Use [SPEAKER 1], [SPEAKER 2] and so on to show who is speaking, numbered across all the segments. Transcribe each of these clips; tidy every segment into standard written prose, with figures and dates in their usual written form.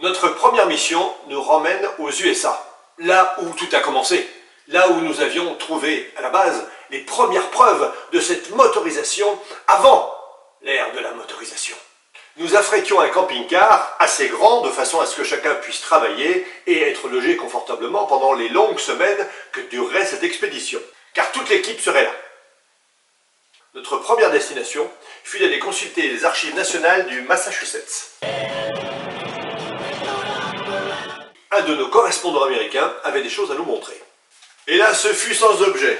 [SPEAKER 1] Notre première mission nous ramène aux USA, là où tout a commencé, là où nous avions trouvé à la base les premières preuves de cette motorisation avant l'ère de la motorisation. Nous affrétions un camping-car assez grand de façon à ce que chacun puisse travailler et être logé confortablement pendant les longues semaines que durerait cette expédition, car toute l'équipe serait là. Notre première destination fut d'aller consulter les archives nationales du Massachusetts. Un de nos correspondants américains avait des choses à nous montrer. Et là, ce fut sans objet.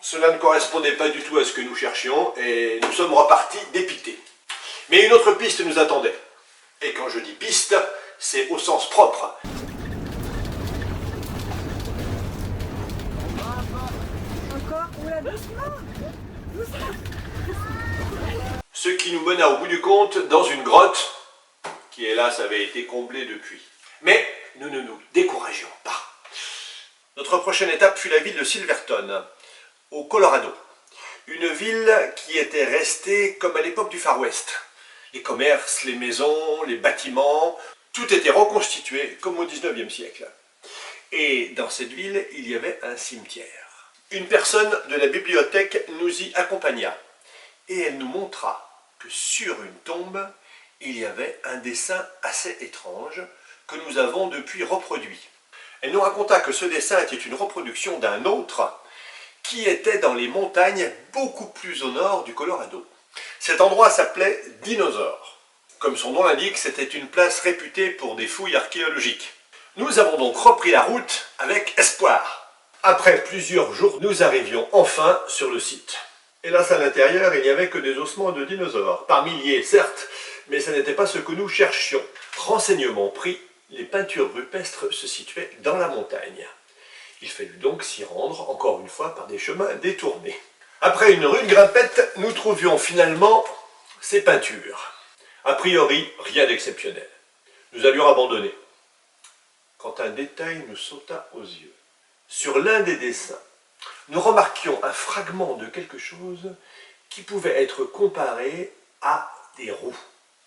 [SPEAKER 1] Cela ne correspondait pas du tout à ce que nous cherchions et nous sommes repartis dépités. Mais une autre piste nous attendait. Et quand je dis piste, c'est au sens propre. Ce qui nous mena au bout du compte dans une grotte, qui hélas avait été comblée depuis. Mais nous ne nous découragions pas. Notre prochaine étape fut la ville de Silverton, au Colorado. Une ville qui était restée comme à l'époque du Far West. Les commerces, les maisons, les bâtiments, tout était reconstitué comme au XIXe siècle. Et dans cette ville, il y avait un cimetière. Une personne de la bibliothèque nous y accompagna et elle nous montra que sur une tombe, il y avait un dessin assez étrange que nous avons depuis reproduit. Elle nous raconta que ce dessin était une reproduction d'un autre qui était dans les montagnes beaucoup plus au nord du Colorado. Cet endroit s'appelait Dinosaur. Comme son nom l'indique, c'était une place réputée pour des fouilles archéologiques. Nous avons donc repris la route avec espoir. Après plusieurs jours, nous arrivions enfin sur le site. Hélas, à l'intérieur, il n'y avait que des ossements de dinosaures. Par milliers, certes, mais ce n'était pas ce que nous cherchions. Renseignement pris, les peintures rupestres se situaient dans la montagne. Il fallut donc s'y rendre, encore une fois, par des chemins détournés. Après une rude grimpette, nous trouvions finalement ces peintures. A priori, rien d'exceptionnel. Nous allions abandonner. Quand un détail nous sauta aux yeux. Sur l'un des dessins, nous remarquions un fragment de quelque chose qui pouvait être comparé à des roues.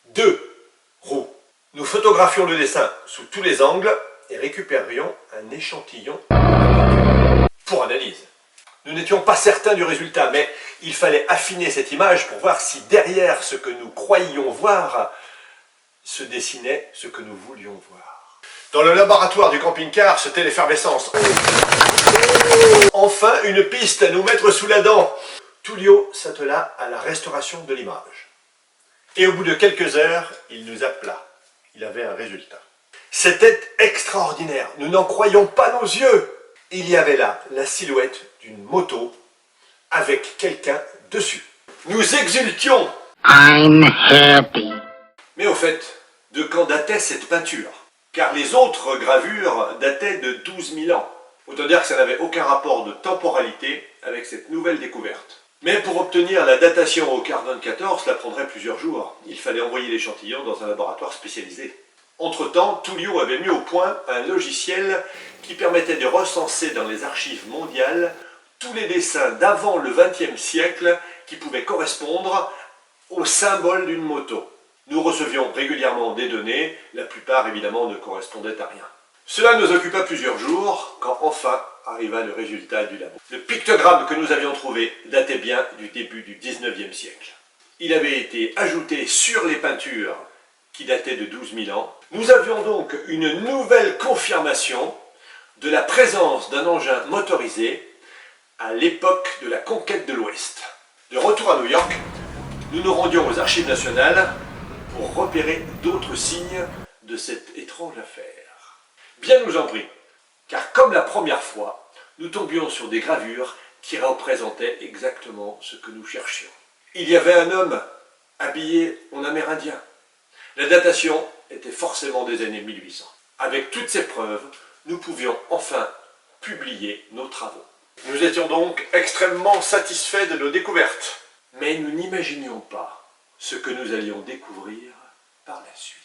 [SPEAKER 1] 2 roues. Nous photographions le dessin sous tous les angles et récupérions un échantillon pour analyse. Nous n'étions pas certains du résultat, mais il fallait affiner cette image pour voir si derrière ce que nous croyions voir se dessinait ce que nous voulions voir. Dans le laboratoire du camping-car, c'était l'effervescence. Enfin, une piste à nous mettre sous la dent. Tullio s'attela à la restauration de l'image. Et au bout de quelques heures, il nous appela. Il avait un résultat. C'était extraordinaire. Nous n'en croyions pas nos yeux. Il y avait là la silhouette d'une moto avec quelqu'un dessus. Nous exultions.
[SPEAKER 2] I'm happy.
[SPEAKER 1] Mais au fait, de quand datait cette peinture? Car les autres gravures dataient de 12 000 ans. Autant dire que ça n'avait aucun rapport de temporalité avec cette nouvelle découverte. Mais pour obtenir la datation au carbone 14, cela prendrait plusieurs jours. Il fallait envoyer l'échantillon dans un laboratoire spécialisé. Entre-temps, Tullio avait mis au point un logiciel qui permettait de recenser dans les archives mondiales tous les dessins d'avant le XXe siècle qui pouvaient correspondre au symbole d'une moto. Nous recevions régulièrement des données, la plupart évidemment ne correspondaient à rien. Cela nous occupa plusieurs jours, quand enfin arriva le résultat du labo. Le pictogramme que nous avions trouvé datait bien du début du XIXe siècle. Il avait été ajouté sur les peintures qui dataient de 12 000 ans. Nous avions donc une nouvelle confirmation de la présence d'un engin motorisé à l'époque de la conquête de l'Ouest. De retour à New York, nous nous rendions aux archives nationales pour repérer d'autres signes de cette étrange affaire. Bien nous en prie, car comme la première fois, nous tombions sur des gravures qui représentaient exactement ce que nous cherchions. Il y avait un homme habillé en amérindien. La datation était forcément des années 1800. Avec toutes ces preuves, nous pouvions enfin publier nos travaux. Nous étions donc extrêmement satisfaits de nos découvertes. Mais nous n'imaginions pas ce que nous allions découvrir par la suite.